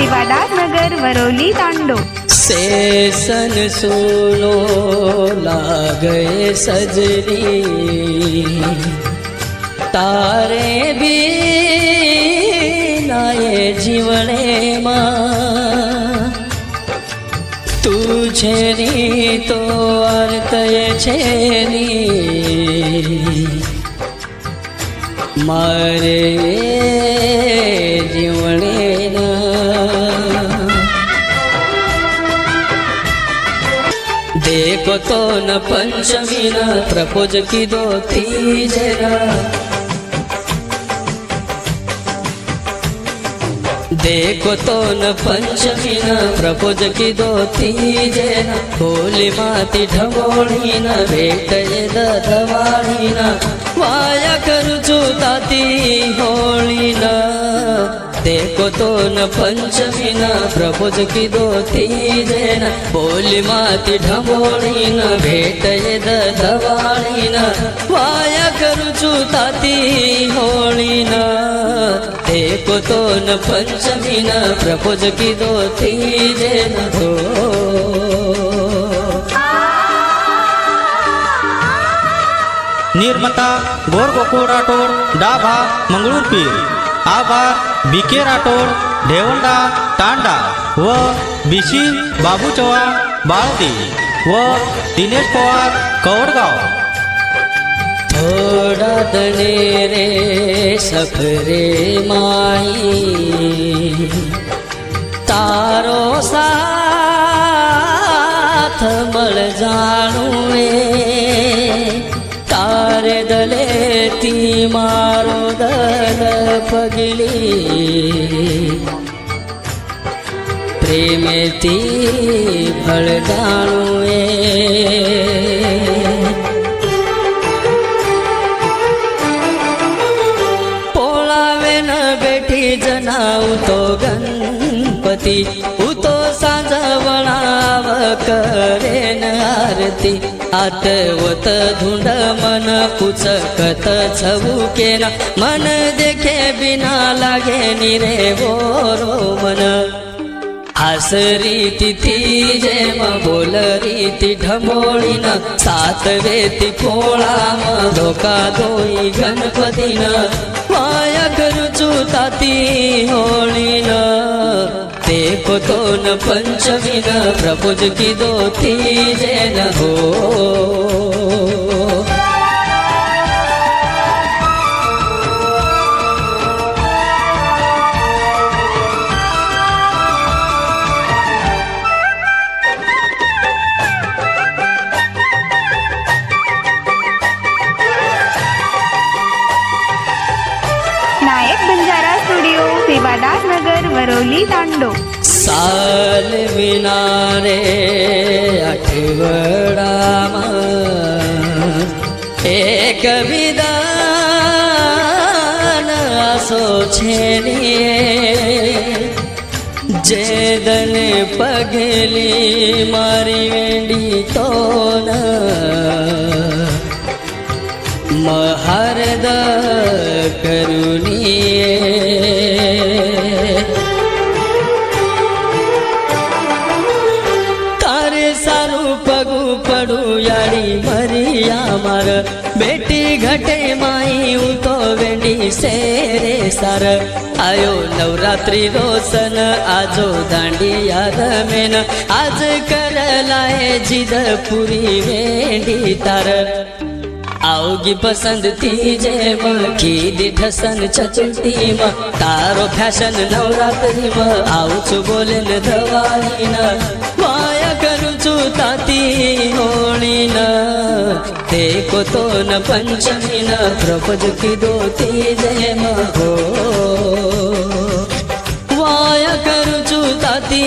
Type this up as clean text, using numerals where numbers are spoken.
सेवादास नगर Varolii तांडो। Session सुनो लागे सजनी तारे भी नाये जीवने मां तुझे नी तो अर्थ छे नी मारे जीवने ना देखो तो न पंचमी न प्रपोज की दो तीजना देखो तो न पंचमी न प्रपोज की दो तीजना होली माती ढमोड़ी न भेट दवाड़ी न वाया करू ताती होली न देखो तो न पंचमी न प्रपोज की दो तीजना होली माती ढमोड़ी न भेट दवाड़ी न वाया करू ताती होली न देखो तो न पंचमी न प्रपोज की दो तीजना हो निर्माता गोर गोकुळ राठोड डाभा मंगळूर पीर आभार बीके राठोड ढेवंडा तांडा व बीसी बाबू चव्हाण बाळदी व दिनेश पवार कवडगाव। थोड़ा दने रे सफरे माई तारो साथ मल जानू तारे दले ती मारो दल पगली प्रेमे ती फल जानू जनाऊ तो गणपति उतो सांजवणाव करेन आरती आतवत धुंड मन पुचकत छबुकेन मन देखे बिना लागे निरे बोरो मन आस रीति थी जेम बोल रीति ढमोड़ी न सात वेती पोळा धोका दोई गणपति न माया करू ताती होली न देखो तो न पंचमी न प्रपोज की दो तीजना हो सेवादास नगर वरोली तांडो। साल विनारे आठवडा एक विधान आसो छेनिए जेदन पगली मारी वेंडी तो न महरद करुणिए तारे सारू पगु पड़ू याड़ी मरिया मार बेटी घटे माई तो वेंडी सेरे सार आयो नवरात्रि रोशन आजो दांडिया रमेन आज कर लाए जिद पूरी वेंडी तार आओगी पसंद तीजे की दिठसन चचुटी तारो फैशन नवरात्रि आऊ छु बोले न दवाई न माया करू छु ताती होली न देखो तो न पंचमी न प्रपोज की दो तीजे हो माया करू छु ताती